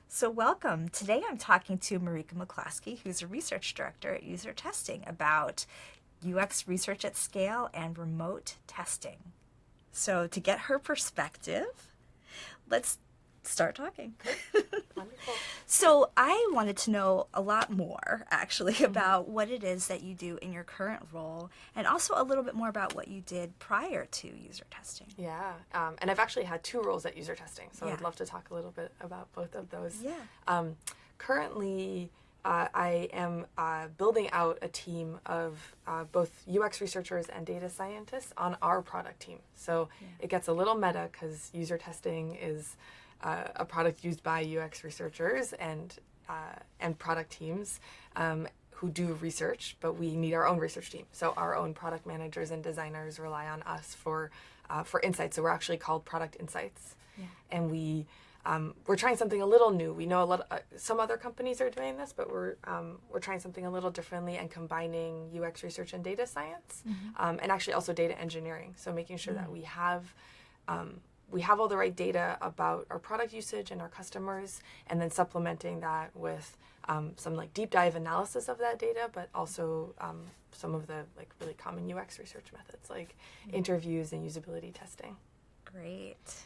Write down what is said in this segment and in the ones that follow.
So welcome. Today I'm talking to Marika McCloskey, who's a research director at User Testing, about UX research at scale and remote testing. So to get her perspective, let's start talking. Wonderful. So I wanted to know a lot more, actually, about what it is that you do in your current role, and also a little bit more about what you did prior to user testing. Yeah, and I've actually had two roles at user testing, so Yeah. I'd love to talk a little bit about both of those. Yeah. Currently, I am building out a team of both UX researchers and data scientists on our product team. So it gets a little meta because user testing is a product used by UX researchers and product teams who do research, but we need our own research team. So our own product managers and designers rely on us for insights. So we're actually called Product Insights, and we're trying something a little new. We know a lot. Some other companies are doing this, but we're trying something a little differently and combining UX research and data science, and actually also data engineering. So making sure that we have all the right data about our product usage and our customers, and then supplementing that with some like deep dive analysis of that data, but also some of the like really common UX research methods like interviews and usability testing. Great.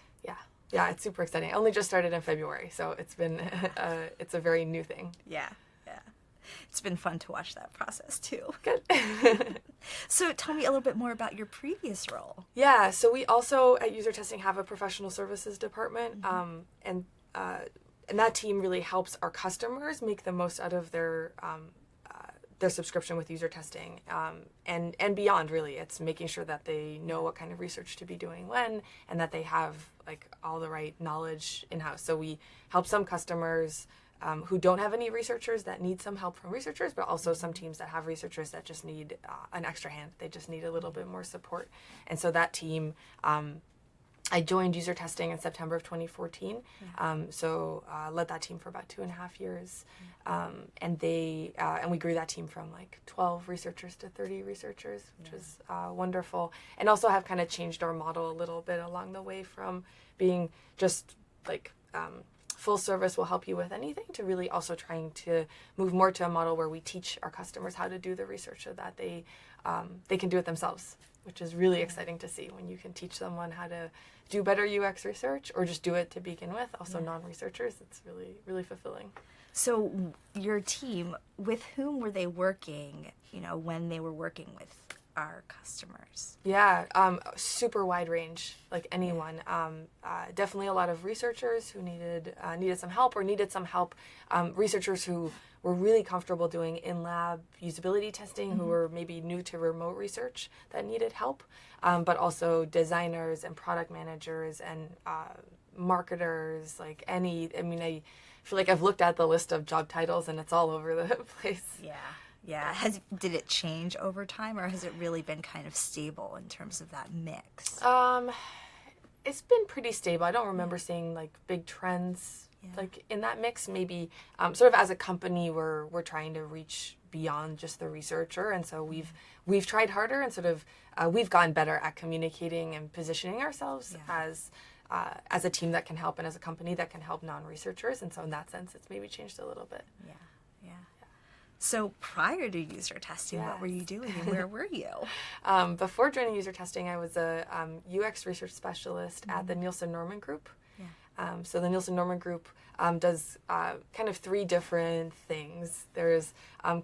Yeah, it's super exciting. I only just started in February, so it's been it's a very new thing. Yeah. It's been fun to watch that process too. Good. So tell me a little bit more about your previous role. Yeah, so we also at User Testing have a professional services department, and that team really helps our customers make the most out of their subscription with User Testing, and beyond. Really, it's making sure that they know what kind of research to be doing when, and that they have like all the right knowledge in house. So we help some customers who don't have any researchers that need some help from researchers, but also some teams that have researchers that just need an extra hand. They just need a little bit more support. And so that team, I joined User Testing in September of 2014. So led that team for about 2.5 years. And we grew that team from like 12 researchers to 30 researchers, which was wonderful. And also have kind of changed our model a little bit along the way from being just like full service will help you with anything to really also trying to move more to a model where we teach our customers how to do the research so that they can do it themselves, which is really exciting to see when you can teach someone how to do better UX research or just do it to begin with. Also non-researchers, it's really, really fulfilling. So your team, with whom were they working, when they were working with our customers? Yeah, super wide range, like anyone. Definitely a lot of researchers who needed some help or needed some help. Researchers who were really comfortable doing in-lab usability testing, who were maybe new to remote research that needed help, but also designers and product managers and marketers, like I feel like I've looked at the list of job titles and it's all over the place. Yeah. Did it change over time, or has it really been kind of stable in terms of that mix? It's been pretty stable. I don't remember seeing like big trends like in that mix. Maybe sort of as a company we're trying to reach beyond just the researcher, and so we've tried harder and sort of we've gotten better at communicating and positioning ourselves as a team that can help and as a company that can help non-researchers, and so in that sense it's maybe changed a little bit. Yeah. So prior to user testing, what were you doing and where were you? Before joining user testing, I was a UX research specialist at the Nielsen Norman Group. So the Nielsen Norman Group does kind of 3 different things. There's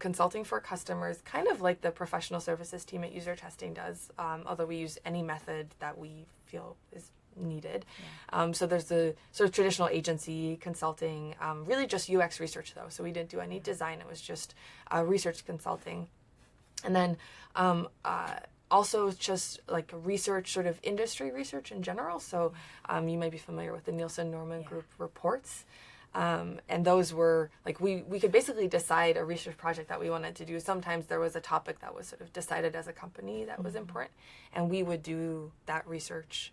consulting for customers, kind of like the professional services team at user testing does, although we use any method that we feel is needed. So there's the sort of traditional agency consulting, really just UX research though. So we didn't do any design. It was just research consulting. And then also just like research, sort of industry research in general. So you might be familiar with the Nielsen Norman Group reports. And those were like, we could basically decide a research project that we wanted to do. Sometimes there was a topic that was sort of decided as a company that was important, and we would do that research.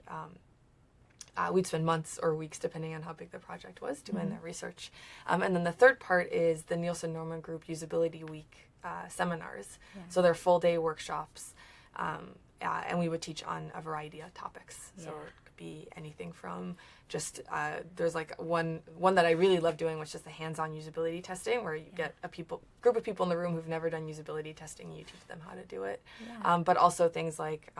We'd spend months or weeks, depending on how big the project was, doing the research. And then the third part is the Nielsen Norman Group Usability Week seminars. So they're full-day workshops, and we would teach on a variety of topics. So could be anything from just there's like one that I really love doing, which is the hands-on usability testing, where you get a group of people in the room who've never done usability testing, and you teach them how to do it. But also things like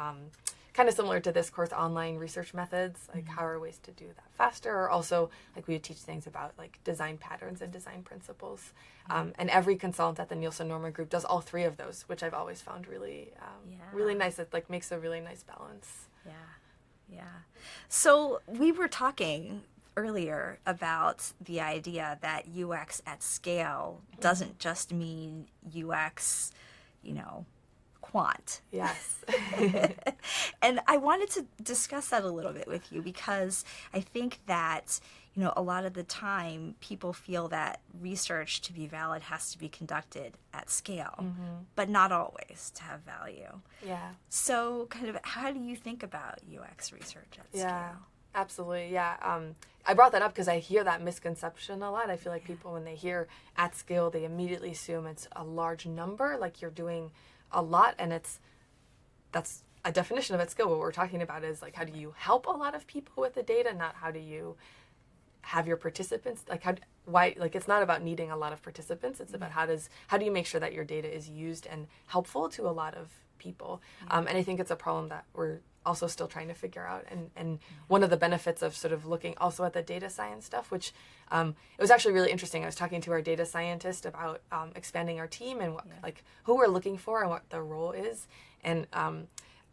kind of similar to this course, online research methods, like how are ways to do that faster, or also like we would teach things about like design patterns and design principles. And every consultant at the Nielsen-Norman group does all three of those, which I've always found really really nice. It like makes a really nice balance. Yeah. So we were talking earlier about the idea that UX at scale doesn't just mean UX, quant. Yes. And I wanted to discuss that a little bit with you, because I think that, a lot of the time people feel that research to be valid has to be conducted at scale, but not always to have value. Yeah. So kind of how do you think about UX research at scale? Absolutely. Yeah. I brought that up because I hear that misconception a lot. I feel like people, when they hear at scale, they immediately assume it's a large number, like you're doing a lot, and that's a definition of at scale. What we're talking about is like, how do you help a lot of people with the data, not how do you have your participants, like why, like it's not about needing a lot of participants. It's about how do you make sure that your data is used and helpful to a lot of people. And I think it's a problem that we're also still trying to figure out. And one of the benefits of sort of looking also at the data science stuff, which it was actually really interesting. I was talking to our data scientist about expanding our team and what, like who we're looking for and what the role is. And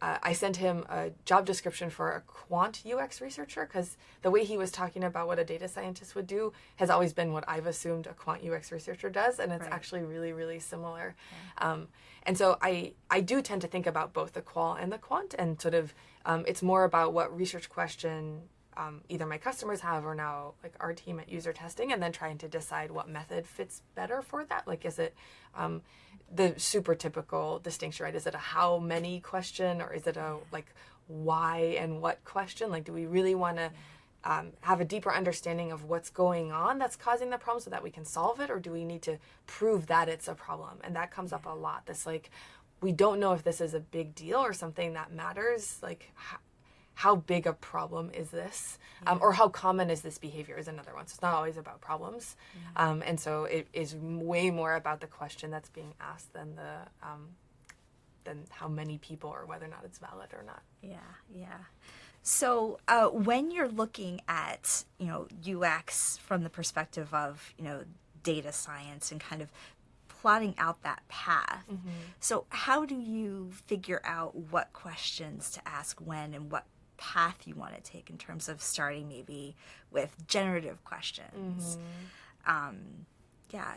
I sent him a job description for a quant UX researcher, because the way he was talking about what a data scientist would do has always been what I've assumed a quant UX researcher does, and it's actually really, really similar. And so I do tend to think about both the qual and the quant, and sort of it's more about what research question either my customers have or now like our team at user testing, and then trying to decide what method fits better for that. Like, is it the super typical distinction, right? Is it a how many question, or is it a like why and what question? Like, do we really want to have a deeper understanding of what's going on that's causing the problem so that we can solve it, or do we need to prove that it's a problem? And that comes up a lot. This like, we don't know if this is a big deal or something that matters. Like, how big a problem is this? Or how common is this behavior is another one. So it's not always about problems. And so it is way more about the question that's being asked than than how many people or whether or not it's valid or not. Yeah. So when you're looking at, UX from the perspective of, data science and kind of plotting out that path, so how do you figure out what questions to ask when, and what path you want to take in terms of starting maybe with generative questions?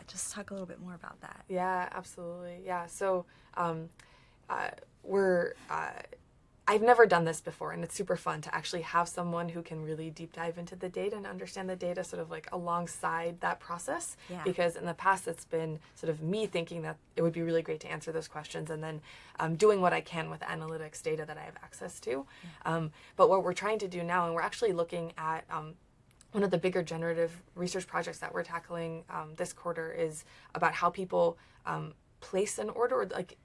Just talk a little bit more about that. Yeah, absolutely. Yeah. So I've never done this before, and it's super fun to actually have someone who can really deep dive into the data and understand the data sort of like alongside that process. Because in the past it's been sort of me thinking that it would be really great to answer those questions, and then doing what I can with analytics data that I have access to. But what we're trying to do now, and we're actually looking at one of the bigger generative research projects that we're tackling this quarter, is about how people place an order, or like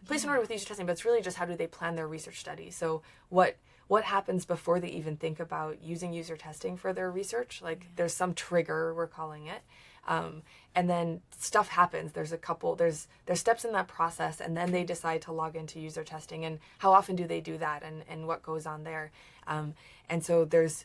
place an order with user testing, but it's really just how do they plan their research study. So what happens before they even think about using user testing for their research? Like there's some trigger, we're calling it. And then stuff happens. There's steps in that process, and then they decide to log into user testing, and how often do they do that, and what goes on there. And so there's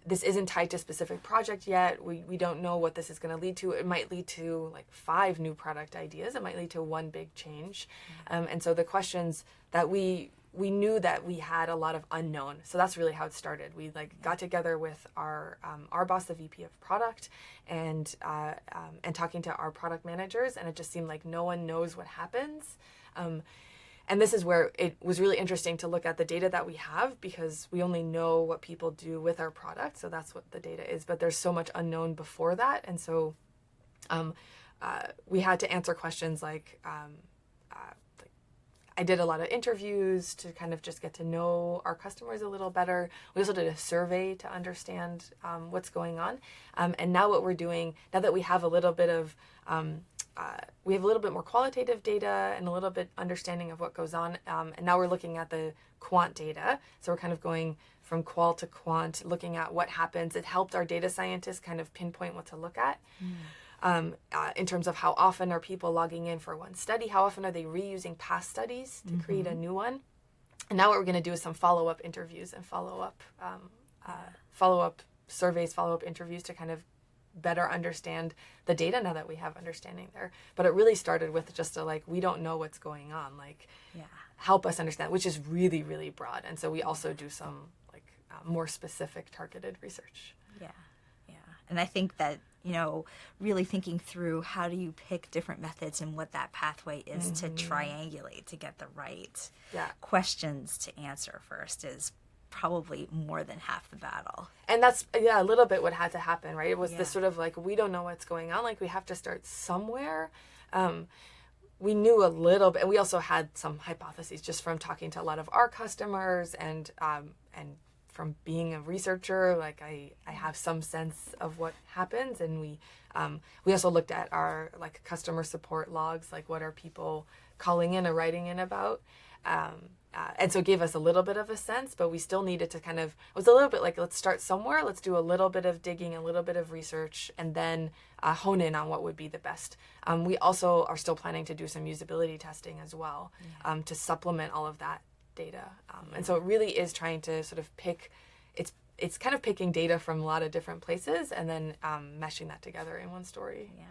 this isn't tied to a specific project yet. We don't know what this is going to lead to. It might lead to like 5 new product ideas. It might lead to one big change. And so the questions that we knew that we had a lot of unknown. So that's really how it started. We got together with our boss, the VP of product, and talking to our product managers, and it just seemed like no one knows what happens. And this is where it was really interesting to look at the data that we have, because we only know what people do with our product. So that's what the data is. But there's so much unknown before that. And so we had to answer questions like, I did a lot of interviews to kind of just get to know our customers a little better. We also did a survey to understand what's going on. And now what we're doing, now that we have a little bit of we have a little bit more qualitative data and a little bit understanding of what goes on. And now we're looking at the quant data. So we're kind of going from qual to quant, looking at what happens. It helped our data scientists kind of pinpoint what to look at. In terms of how often are people logging in for one study, how often are they reusing past studies to create a new one. And now what we're going to do is some follow-up interviews and follow-up surveys, follow-up interviews to kind of better understand the data now that we have understanding there. But it really started with just we don't know what's going on, help us understand, which is really, really broad. And so we also do some more specific targeted research. Yeah. And I think that, really thinking through how do you pick different methods and what that pathway is to triangulate to get the right questions to answer first is probably more than half the battle. And that's, a little bit what had to happen, right? It was this sort of we don't know what's going on. We have to start somewhere. We knew a little bit, and we also had some hypotheses just from talking to a lot of our customers and from being a researcher. I have some sense of what happens, and we also looked at our customer support logs, what are people calling in or writing in about. And so it gave us a little bit of a sense, but we still needed to it was a little bit let's start somewhere, let's do a little bit of digging, a little bit of research, and then hone in on what would be the best. We also are still planning to do some usability testing as well, to supplement all of that data. And so it really is trying to sort of pick, it's kind of picking data from a lot of different places and then meshing that together in one story. Yeah.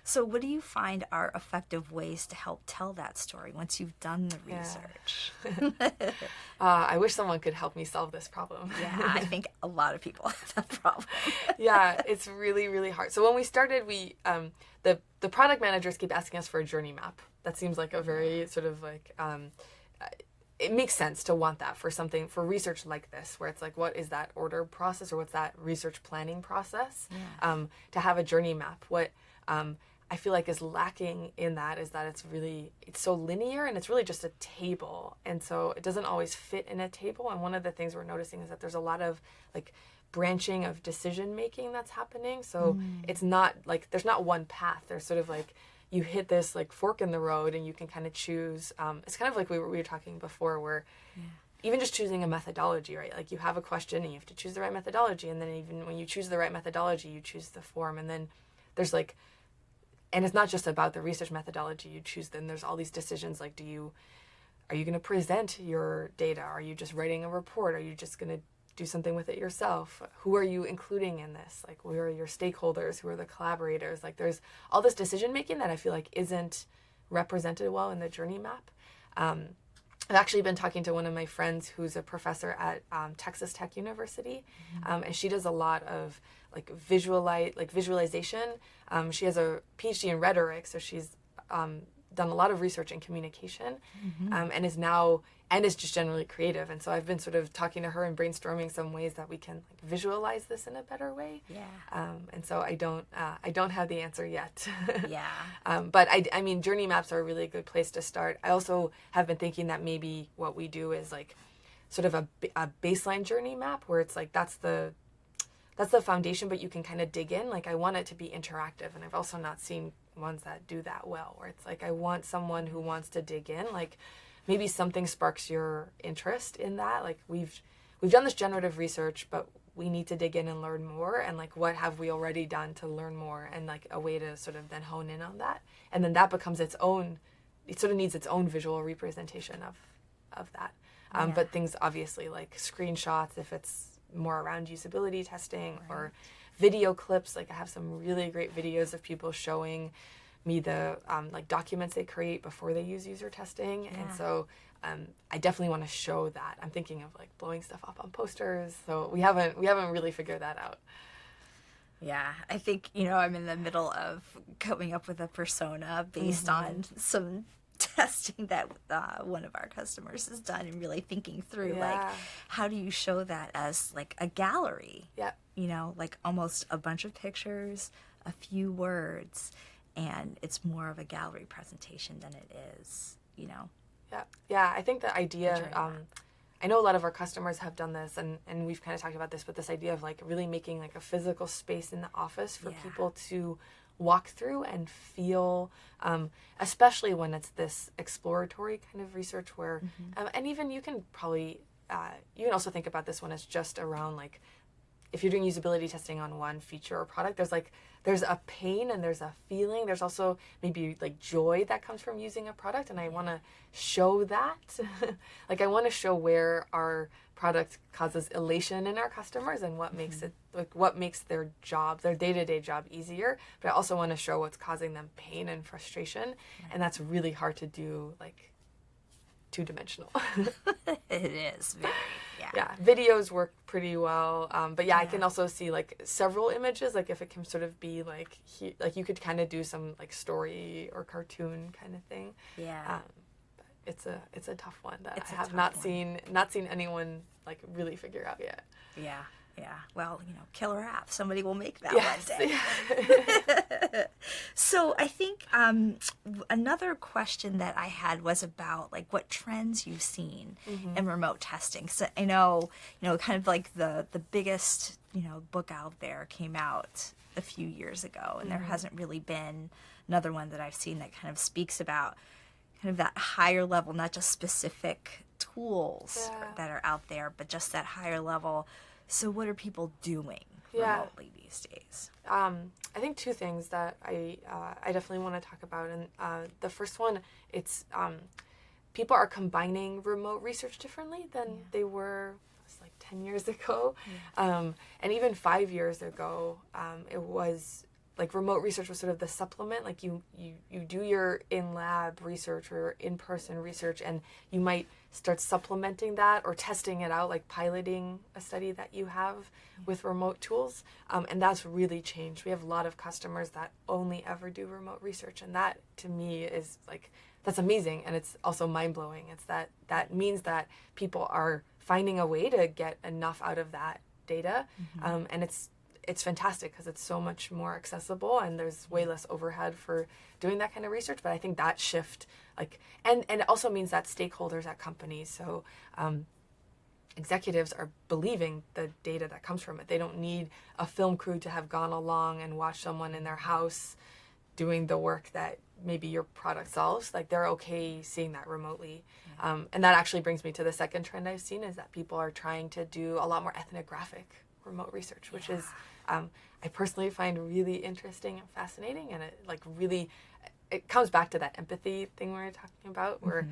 So what do you find are effective ways to help tell that story once you've done the research? I wish someone could help me solve this problem. Yeah, I think a lot of people have that problem. Yeah, it's really, really hard. So when we started, the product managers keep asking us for a journey map. That seems like a very sort of it makes sense to want that for something, for research like this, where it's what is that order process or what's that research planning process? To have a journey map. What I feel is lacking in that is that it's so linear and it's really just a table. And so it doesn't always fit in a table. And one of the things we're noticing is that there's a lot of branching of decision making that's happening. So it's not there's not one path. There's sort of you hit this fork in the road and you can kind of choose. It's kind of we were talking before where even just choosing a methodology, right? You have a question and you have to choose the right methodology. And then even when you choose the right methodology, you choose the form. And then there's and it's not just about the research methodology you choose. Then there's all these decisions are you going to present your data? Are you just writing a report? Are you just going to do something with it yourself? Who are you including in this? Who are your stakeholders? Who are the collaborators? There's all this decision making that I feel isn't represented well in the journey map. I've actually been talking to one of my friends who's a professor at Texas Tech University, and she does a lot of visualization. She has a PhD in rhetoric, so she's done a lot of research in communication, and is just generally creative. And so I've been sort of talking to her and brainstorming some ways that we can visualize this in a better way. Yeah. And so I don't have the answer yet. Yeah. But I mean, journey maps are a really good place to start. I also have been thinking that maybe what we do is sort of a baseline journey map where it's that's the foundation, but you can kind of dig in. I want it to be interactive, and I've also not seen ones that do that well, where it's I want someone who wants to dig in. Maybe something sparks your interest in that. We've done this generative research, but we need to dig in and learn more. And what have we already done to learn more? And a way to sort of then hone in on that. And then that becomes it sort of needs its own visual representation of that. But things obviously screenshots, if it's more around usability testing, or video clips. I have some really great videos of people showing me the documents they create before they use user testing. Yeah. And so I definitely want to show that. I'm thinking of blowing stuff up on posters. So we haven't really figured that out. Yeah, I think, I'm in the middle of coming up with a persona based on some testing that one of our customers has done, and really thinking through how do you show that as a gallery? Yeah. Almost a bunch of pictures, a few words, and it's more of a gallery presentation than it is, Yeah, I think the idea, I know a lot of our customers have done this, and we've kind of talked about this, but this idea of really making a physical space in the office for people to walk through and feel, especially when it's this exploratory kind of research where, and even you can probably, you can also think about this one as just around like, if you're doing usability testing on one feature or product, there's a pain and there's a feeling. There's also maybe like joy that comes from using a product. And I want to show that. Like I want to show where our product causes elation in our customers and what makes it, like what makes their job, their day-to-day job easier. But I also want to show what's causing them pain and frustration. And that's really hard to do, like, two-dimensional. It is very, yeah, videos work pretty well, but yeah, I can also see like several images, like if it can sort of be like like you could kind of do some like story or cartoon kind of thing. But it's a tough one that I have not seen anyone like really figure out yet. Yeah. Well, killer app. Somebody will make that one day. Yeah. So I think another question that I had was about like what trends you've seen in remote testing. So I know, kind of like the biggest, book out there came out a few years ago, and there hasn't really been another one that I've seen that kind of speaks about kind of that higher level, not just specific tools that are out there, but just that higher level. So what are people doing remotely these days? I think two things that I definitely want to talk about. And the first one, it's people are combining remote research differently than they were, it was like 10 years ago. And even 5 years ago, it was like remote research was sort of the supplement. Like you do your in-lab research or in-person research, and you might start supplementing that or testing it out, like piloting a study that you have with remote tools. And that's really changed. We have a lot of customers that only ever do remote research. And that to me is like, that's amazing. And it's also mind-blowing. It's that means that people are finding a way to get enough out of that data. And it's fantastic because it's so much more accessible and there's way less overhead for doing that kind of research. But I think that shift, like, and it also means that stakeholders at companies, so executives are believing the data that comes from it. They don't need a film crew to have gone along and watched someone in their house doing the work that maybe your product solves. Like they're okay seeing that remotely. And that actually brings me to the second trend I've seen is that people are trying to do a lot more ethnographic remote research, which is I personally find really interesting and fascinating, and it comes back to that empathy thing we were talking about, where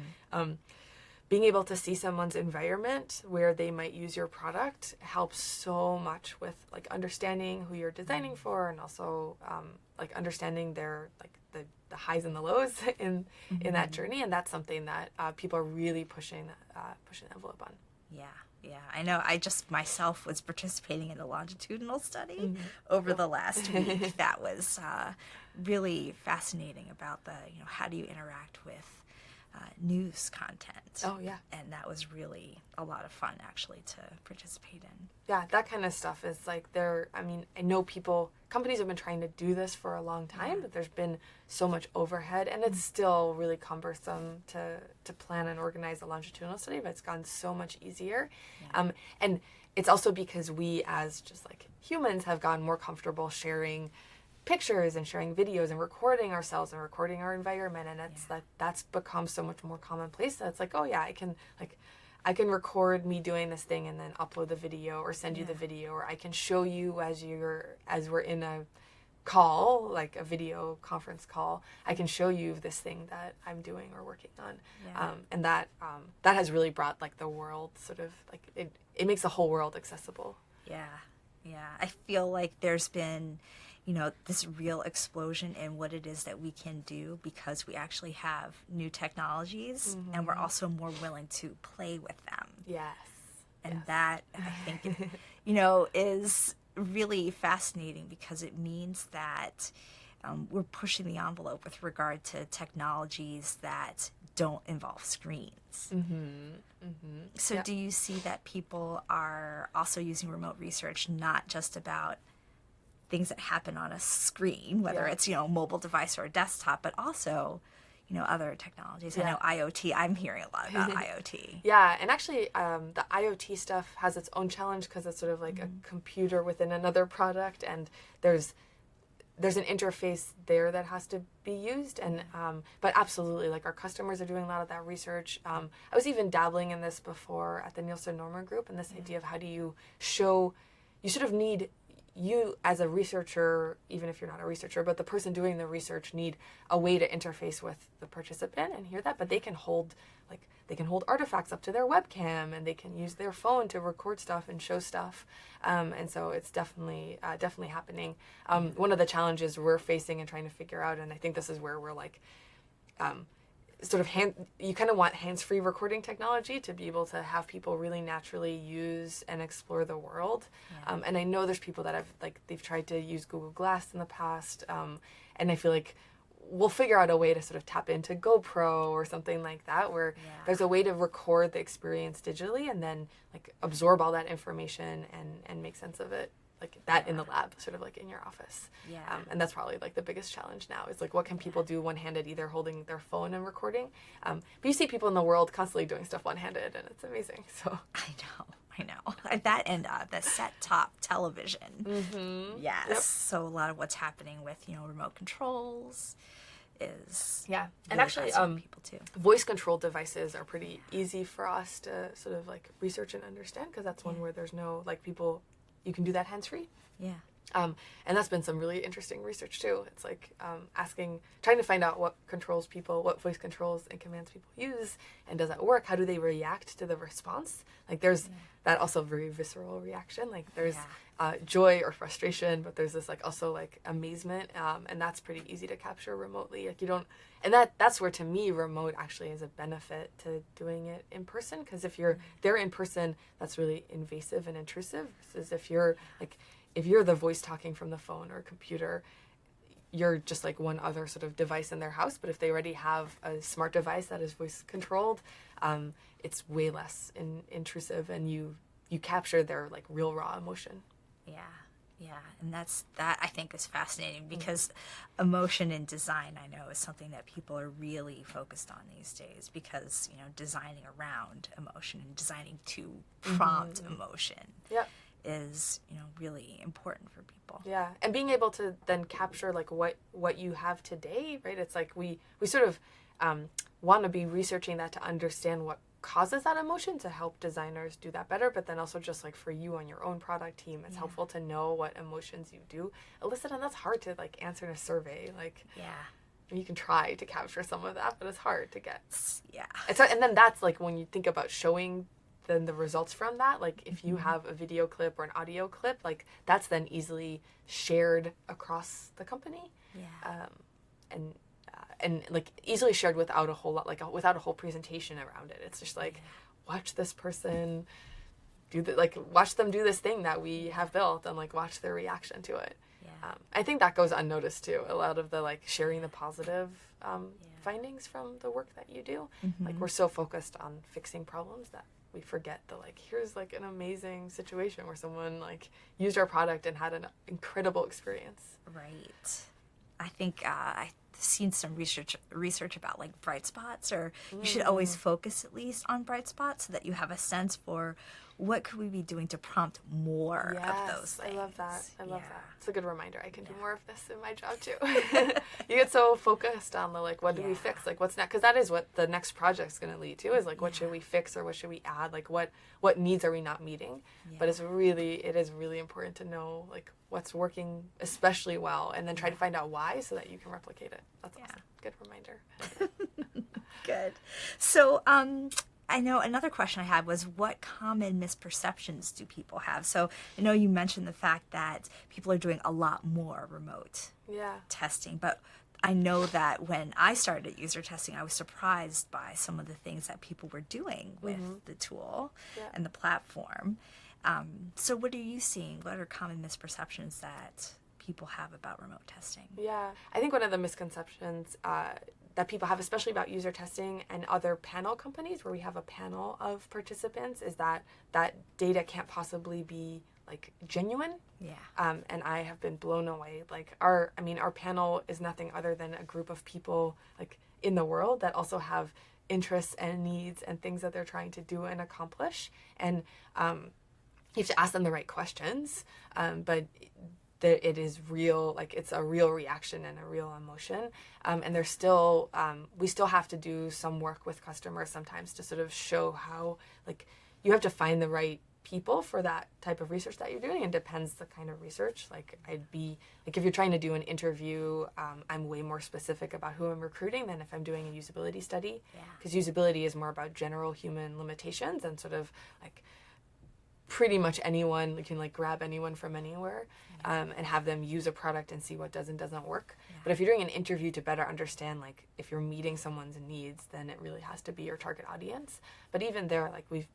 being able to see someone's environment where they might use your product helps so much with like understanding who you're designing for, and also like understanding their like the highs and the lows in that journey, and that's something that people are really pushing the envelope on. Yeah, I know. I just myself was participating in a longitudinal study over the last week that was really fascinating about the, how do you interact with news content. Oh, yeah. And that was really a lot of fun, actually, to participate in. Yeah, that kind of stuff is like I know companies have been trying to do this for a long time, but there's been so much overhead, and it's still really cumbersome to plan and organize a longitudinal study, but it's gotten so much easier. And it's also because we as just like humans have gotten more comfortable sharing pictures and sharing videos and recording ourselves and recording our environment, and that's become so much more commonplace that it's like, oh yeah, I can record me doing this thing and then upload the video or send you the video, or I can show you as we're in a call, like a video conference call, I can show you this thing that I'm doing or working on. And that has really brought like the world sort of like it makes the whole world accessible. Yeah, I feel like there's been this real explosion in what it is that we can do because we actually have new technologies, and we're also more willing to play with them. Yes. And that, I think, is really fascinating because it means that we're pushing the envelope with regard to technologies that don't involve screens. So do you see that people are also using remote research not just about things that happen on a screen, whether it's, mobile device or a desktop, but also, other technologies. I know IoT, I'm hearing a lot about IoT. Yeah, and actually the IoT stuff has its own challenge because it's sort of like a computer within another product, and there's there's an interface there that has to be used. And but absolutely, like our customers are doing a lot of that research. I was even dabbling in this before at the Nielsen Norman Group, and this idea of how do you show, you sort of need, you as a researcher, even if you're not a researcher, but the person doing the research need a way to interface with the participant and hear that, but they can hold artifacts up to their webcam, and they can use their phone to record stuff and show stuff. And so it's definitely happening. One of the challenges we're facing and trying to figure out, and I think this is where we're like, you kind of want hands-free recording technology to be able to have people really naturally use and explore the world. Yeah. And I know there's people that they've tried to use Google Glass in the past. And I feel like we'll figure out a way to sort of tap into GoPro or something like that, where there's a way to record the experience digitally and then like absorb all that information and make sense of it. Like that in the lab, sort of like in your office. Yeah. And that's probably like the biggest challenge now is like, what can people do one-handed, either holding their phone and recording? But you see people in the world constantly doing stuff one-handed, and it's amazing. So I know. That and the set-top television. Mm-hmm. Yes. Yep. So a lot of what's happening with, remote controls is and actually people too. Voice controlled devices are pretty easy for us to sort of like research and understand, because that's one where there's no like people. You can do that hands-free. Yeah. And that's been some really interesting research too. It's like trying to find out what voice controls and commands people use, and does that work? How do they react to the response? Like there's that also very visceral reaction. Like there's joy or frustration, but there's this like also like amazement, and that's pretty easy to capture remotely. Like you don't, and that's where to me remote actually is a benefit to doing it in person, because if you're there in person, that's really invasive and intrusive. Versus if you're the voice talking from the phone or computer, you're just like one other sort of device in their house. But if they already have a smart device that is voice controlled, it's way less intrusive, and you capture their like real raw emotion. Yeah, and that I think is fascinating, because emotion in design, I know, is something that people are really focused on these days, because designing around emotion and designing to prompt emotion is really important for people. Yeah, and being able to then capture like what you have today, right? It's like we sort of want to be researching that to understand what causes that emotion, to help designers do that better, but then also just like for you on your own product team, it's helpful to know what emotions you do elicit, and that's hard to like answer in a survey. Like you can try to capture some of that, but it's hard to get. And then that's like when you think about showing then the results from that, like if you have a video clip or an audio clip, like that's then easily shared across the company, and like easily shared without a whole lot, like without a whole presentation around it. It's just like watch this person watch them do this thing that we have built, and like watch their reaction to it. I think that goes unnoticed too. A lot of the like sharing the positive findings from the work that you do. Like we're so focused on fixing problems that we forget that like here's like an amazing situation where someone like used our product and had an incredible experience. Right. I think I've seen some research about like bright spots, or you should always focus at least on bright spots so that you have a sense for what could we be doing to prompt more of those things. I love that. It's a good reminder. I can do more of this in my job too. You get so focused on the like, what do we fix? Like what's next? Because that is what the next project's going to lead to, is like, what should we fix, or what should we add? Like what needs are we not meeting? But it is really important to know like what's working especially well, and then try to find out why so that you can replicate it. That's awesome. Good reminder. Good. So, I know another question I had was, what common misperceptions do people have? So I know you mentioned the fact that people are doing a lot more remote testing, but I know that when I started at user testing, I was surprised by some of the things that people were doing with the tool and the platform. So what are you seeing? What are common misperceptions that people have about remote testing? Yeah, I think one of the misconceptions that people have, especially about user testing and other panel companies where we have a panel of participants, is that data can't possibly be like genuine. And I have been blown away. Like our panel is nothing other than a group of people like in the world that also have interests and needs and things that they're trying to do and accomplish. And you have to ask them the right questions, but that it is real, like it's a real reaction and a real emotion. And there's still, we still have to do some work with customers sometimes to sort of show how, like, you have to find the right people for that type of research that you're doing. It depends the kind of research. Like I'd be, like if you're trying to do an interview, I'm way more specific about who I'm recruiting than if I'm doing a usability study. Because usability is more about general human limitations and sort of like pretty much anyone, you can like grab anyone from anywhere and have them use a product and see what does and doesn't work. But if you're doing an interview to better understand, like if you're meeting someone's needs, then it really has to be your target audience. But even there, like we've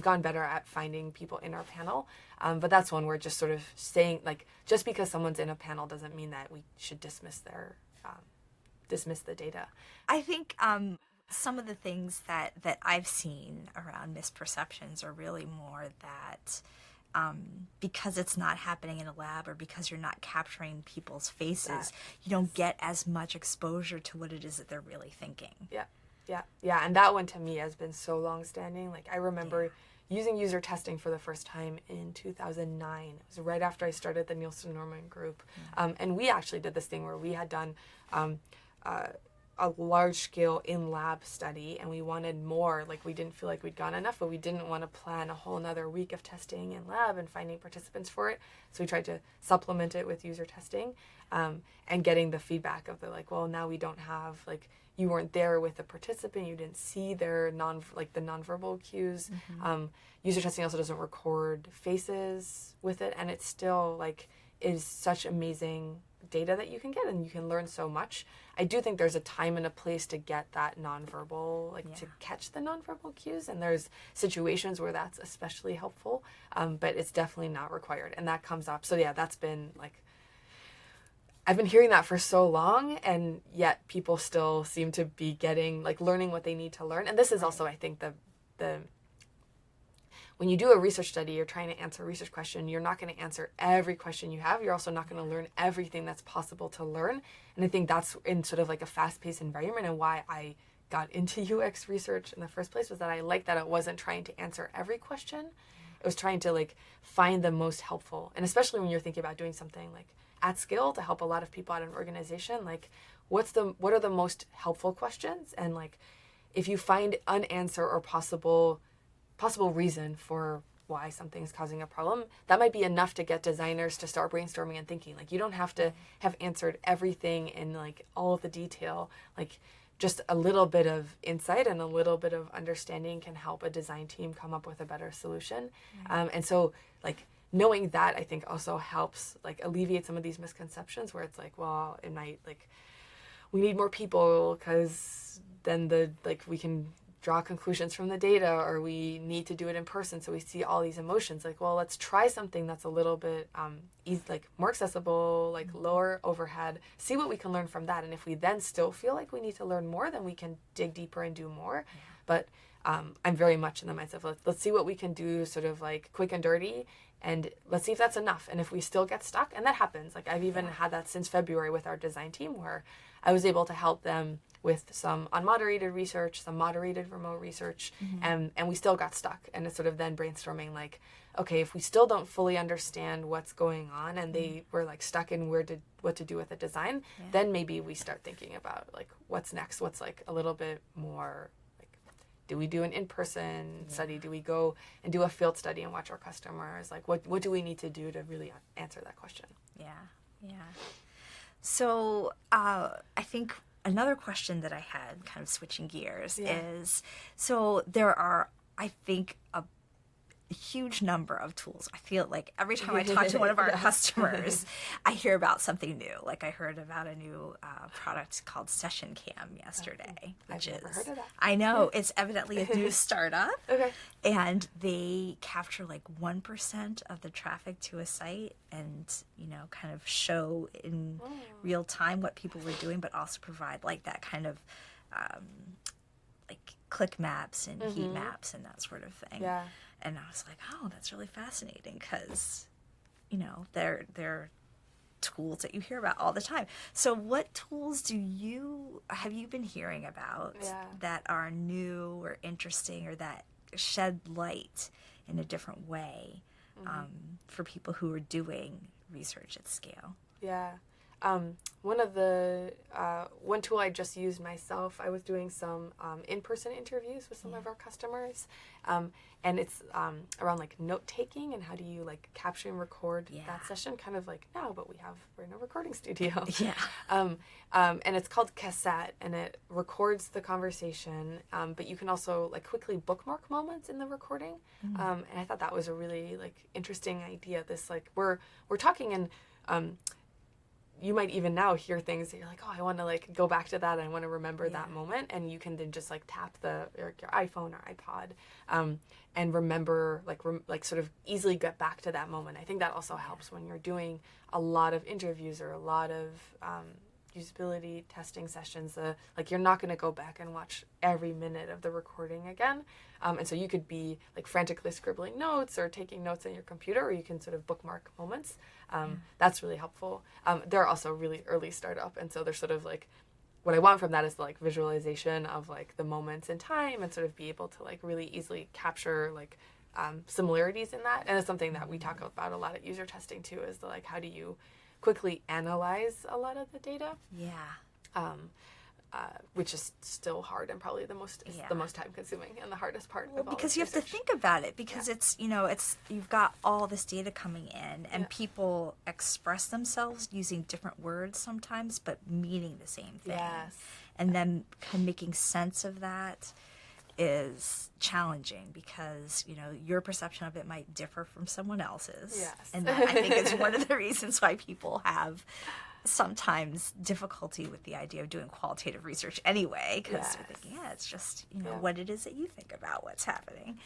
gone better at finding people in our panel. But that's one where just sort of saying, like, just because someone's in a panel doesn't mean that we should dismiss the data. I think some of the things that I've seen around misperceptions are really more that because it's not happening in a lab or because you're not capturing people's faces, you don't get as much exposure to what it is that they're really thinking. Yeah, and that one to me has been so long-standing. Like I remember using user testing for the first time in 2009. It was right after I started the Nielsen-Norman group, and we actually did this thing where we had done a large-scale in-lab study, and we wanted more. Like we didn't feel like we'd gone enough, but we didn't want to plan a whole another week of testing in lab and finding participants for it. So we tried to supplement it with user testing, and getting the feedback of the like, well, now we don't have like. You weren't there with the participant. You didn't see their the nonverbal cues. User testing also doesn't record faces with it, and it's still like is such amazing data that you can get, and you can learn so much. I do think there's a time and a place to get that nonverbal, to catch the nonverbal cues, and there's situations where that's especially helpful, but it's definitely not required, and that comes up. So yeah, that's been like. I've been hearing that for so long, and yet people still seem to be learning what they need to learn. And this is also, I think, the when you do a research study, you're trying to answer a research question, you're not going to answer every question you have. You're also not going to learn everything that's possible to learn. And I think that's in sort of like a fast-paced environment, and why I got into UX research in the first place was that I liked that it wasn't trying to answer every question. It was trying to like find the most helpful. And especially when you're thinking about doing something like at scale to help a lot of people at an organization, like what are the most helpful questions, and like if you find an answer or possible reason for why something's causing a problem, that might be enough to get designers to start brainstorming and thinking. Like you don't have to have answered everything in like all of the detail. Like just a little bit of insight and a little bit of understanding can help a design team come up with a better solution. And so like knowing that, I think also helps like alleviate some of these misconceptions where it's like, well, it might like we need more people because then we can draw conclusions from the data, or we need to do it in person. So we see all these emotions like, well, let's try something that's a little bit like more accessible, like lower overhead, see what we can learn from that. And if we then still feel like we need to learn more, then we can dig deeper and do more. But I'm very much in the mindset of let's see what we can do sort of like quick and dirty, and let's see if that's enough. And if we still get stuck, and that happens, like I've even had that since February with our design team, where I was able to help them with some unmoderated research, some moderated remote research, and we still got stuck. And it's sort of then brainstorming like, okay, if we still don't fully understand what's going on, and they were like stuck in what to do with the design, then maybe we start thinking about like what's next, what's like a little bit more. Do we do an in-person study? Do we go and do a field study and watch our customers? Like, what do we need to do to really answer that question? Yeah. So I think another question that I had, kind of switching gears, is, so there are, I think, a huge number of tools. I feel like every time I talk to one of our customers, I hear about something new. Like I heard about a new product called Session Cam yesterday, which I've never heard of that. I know, it's evidently a new startup. Okay. And they capture like 1% of the traffic to a site and, kind of show in real time what people were doing, but also provide like that kind of like click maps and heat maps and that sort of thing. Yeah. And I was like, oh, that's really fascinating because, they're tools that you hear about all the time. So what tools have you been hearing about that are new or interesting or that shed light in a different way for people who are doing research at scale. Yeah. One tool I just used myself, I was doing some in-person interviews with some of our customers, and it's around like note-taking and how do you like capture and record that session, kind of like now, but we're in a recording studio. Yeah. And it's called Cassette, and it records the conversation, but you can also like quickly bookmark moments in the recording, and I thought that was a really like interesting idea. This like we're talking and you might even now hear things that you're like, oh, I want to like go back to that. I want to remember that moment. And you can then just like tap your iPhone or iPod and remember, like sort of easily get back to that moment. I think that also helps when you're doing a lot of interviews or a lot of usability testing sessions. Like you're not going to go back and watch every minute of the recording again. And so you could be like frantically scribbling notes or taking notes on your computer, or you can sort of bookmark moments. That's really helpful. They're also really early startup. And so they're sort of like, what I want from that is like visualization of like the moments in time and sort of be able to like really easily capture like similarities in that. And it's something that we talk about a lot at user testing too, is the, like, how do you quickly analyze a lot of the data? Yeah. Which is still hard and probably the most time consuming and the hardest part. Well, because you have to think about it, because it's you've got all this data coming in, and people express themselves using different words sometimes, but meaning the same thing. Yes. And then kind of making sense of that is challenging, because your perception of it might differ from someone else's. Yes. And that, I think, is one of the reasons why people have sometimes difficulty with the idea of doing qualitative research anyway, because they're thinking, it's just what it is that you think about what's happening.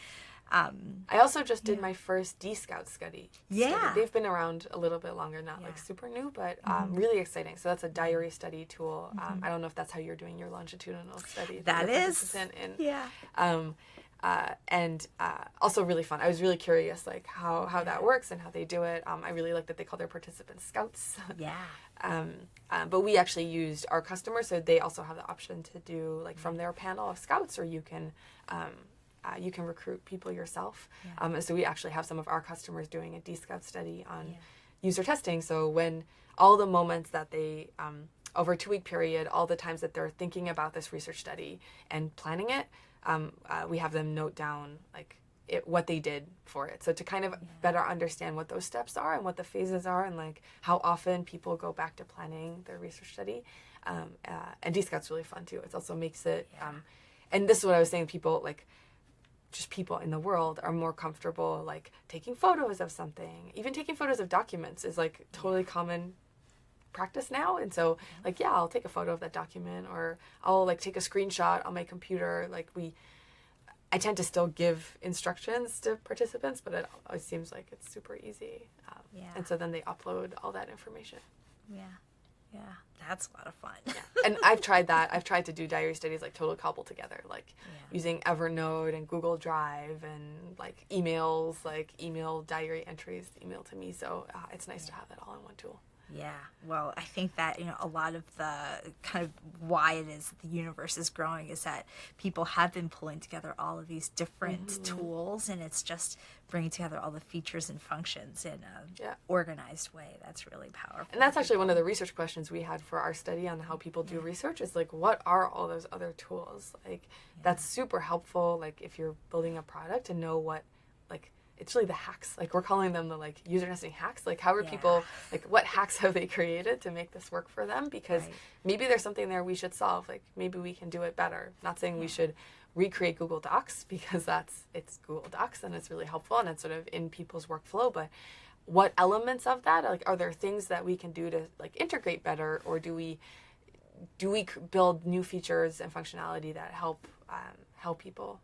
I also just did my first D-Scout study. Yeah. They've been around a little bit longer, not like super new, but really exciting. So that's a diary study tool. I don't know if that's how you're doing your longitudinal study. That is. And also really fun. I was really curious, like how that works and how they do it. I really like that they call their participants scouts. Yeah. But we actually used our customers, so they also have the option to do like from their panel of scouts, or you can recruit people yourself. And so we actually have some of our customers doing a D-Scout study on user testing. So when all the moments that they over a 2-week period, all the times that they're thinking about this research study and planning it, we have them note down like what they did for it. So to kind of better understand what those steps are and what the phases are, and like how often people go back to planning their research study. And D-Scout's really fun too. It also makes it, and this is what I was saying, people like, just people in the world are more comfortable like taking photos of something. Even taking photos of documents is like totally common practice now. And so like, I'll take a photo of that document, or I'll like take a screenshot on my computer. Like I tend to still give instructions to participants, but it always seems like it's super easy. And so then they upload all that information. Yeah, that's a lot of fun. And I've tried that. I've tried to do diary studies like totally cobbled together, like using Evernote and Google Drive and like emails, like email diary entries emailed to me. So it's nice to have that all in one tool. Yeah, well, I think that, a lot of the kind of why it is the universe is growing is that people have been pulling together all of these different tools, and it's just bringing together all the features and functions in a organized way. That's really powerful. And that's actually one of the research questions we had for our study on how people do research, is like, what are all those other tools? Like, that's super helpful, like, if you're building a product, to know what, like, it's really the hacks. Like, we're calling them the like user testing hacks. Like, how are people, like, what hacks have they created to make this work for them? Because maybe there's something there we should solve. Like, maybe we can do it better. Not saying we should recreate Google Docs, because it's Google Docs and it's really helpful and it's sort of in people's workflow. But what elements of that, like, are there things that we can do to like integrate better, or do we build new features and functionality that help people?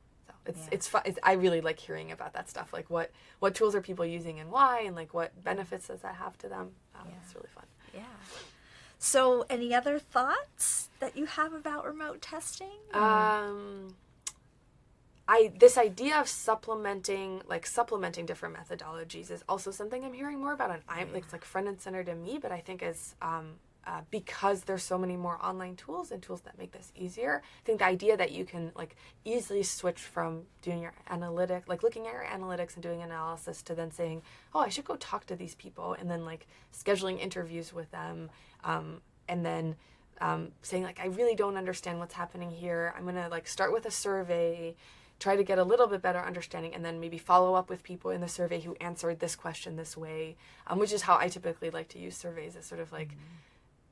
It's fun. I really like hearing about that stuff. Like, what tools are people using and why, and like what benefits does that have to them? It's really fun. Yeah. So, any other thoughts that you have about remote testing? This idea of supplementing different methodologies is also something I'm hearing more about, and it's like front and center to me. But I think as because there's so many more online tools and tools that make this easier, I think the idea that you can like easily switch from doing your analytic, like looking at your analytics and doing analysis, to then saying, oh, I should go talk to these people, and then like scheduling interviews with them, and then saying like, I really don't understand what's happening here. I'm gonna like start with a survey, try to get a little bit better understanding, and then maybe follow up with people in the survey who answered this question this way, which is how I typically like to use surveys, as sort of like,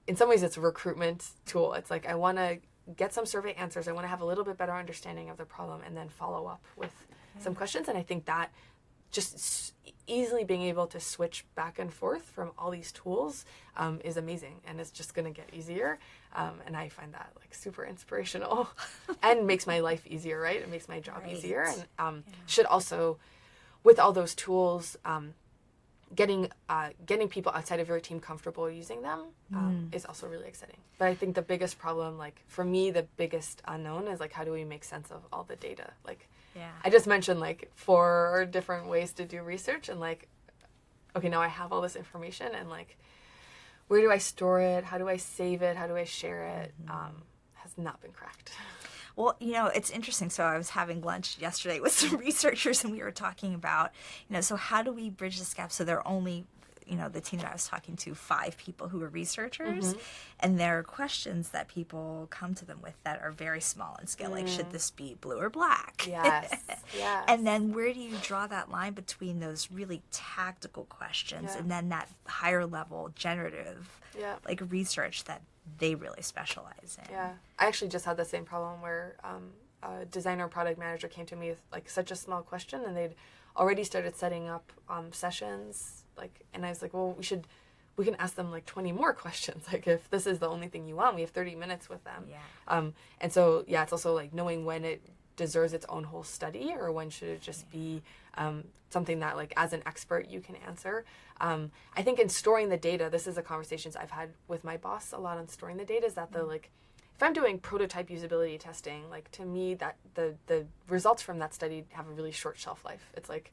in some ways it's a recruitment tool. It's like, I want to get some survey answers, I want to have a little bit better understanding of the problem, and then follow up with some questions. And I think that just easily being able to switch back and forth from all these tools is amazing, and it's just going to get easier. And I find that like super inspirational and makes my life easier, right? It makes my job easier. And should also, with all those tools, getting people outside of your team comfortable using them is also really exciting. But I think the biggest problem, like for me, the biggest unknown is like, how do we make sense of all the data? Like, I just mentioned like 4 different ways to do research, and like, okay, now I have all this information, and like, where do I store it? How do I save it? How do I share it? Has not been cracked. Well, you know, it's interesting. So I was having lunch yesterday with some researchers, and we were talking about, you know, so how do we bridge this gap? So there are only, you know, the team that I was talking to, 5 people who are researchers, and there are questions that people come to them with that are very small in scale, like, should this be blue or black? Yes. And then where do you draw that line between those really tactical questions and then that higher level generative, like research that they really specialize in? Yeah, I actually just had the same problem where a designer or product manager came to me with like such a small question, and they'd already started setting up sessions, like, and I was like, well, we can ask them like 20 more questions. Like, if this is the only thing you want, we have 30 minutes with them. And so it's also like knowing when it deserves its own whole study, or when should it just be something that like as an expert you can answer. I think in storing the data, this is a conversations I've had with my boss a lot on storing the data, is that the like, if I'm doing prototype usability testing, like to me that the results from that study have a really short shelf life. It's like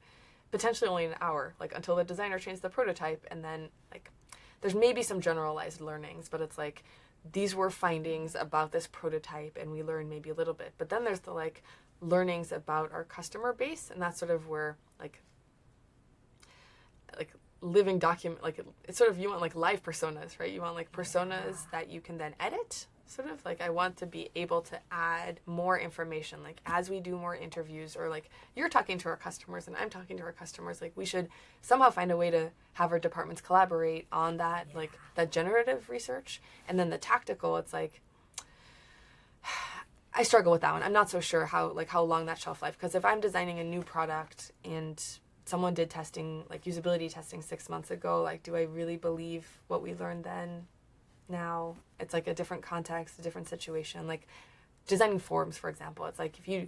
potentially only an hour, like until the designer trains the prototype, and then like there's maybe some generalized learnings, but it's like, these were findings about this prototype and we learned maybe a little bit. But then there's the like learnings about our customer base, and that's sort of where like living document, like it's sort of, you want like live personas, right? You want like personas that you can then edit. Sort of like, I want to be able to add more information, like as we do more interviews, or like you're talking to our customers and I'm talking to our customers, like we should somehow find a way to have our departments collaborate on that, like that generative research. And then the tactical, it's like, I struggle with that one. I'm not so sure how long that shelf life, because if I'm designing a new product and someone did testing, like usability testing 6 months ago, like, do I really believe what we learned then? Now it's like a different context, a different situation. Like designing forms, for example, it's like, if you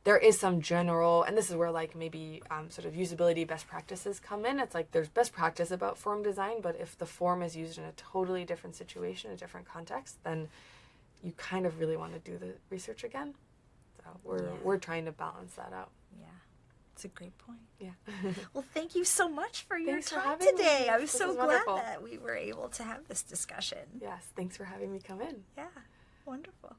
there is some general, and this is where like maybe sort of usability best practices come in. It's like there's best practice about form design, but if the form is used in a totally different situation, a different context, then you kind of really want to do the research again. So we're trying to balance that out. It's a great point. Yeah. Well, thank you so much for your Thanks for time having today. me. I was This so was glad wonderful. that we were able to have this discussion. Yes, thanks for having me come in. Yeah, wonderful.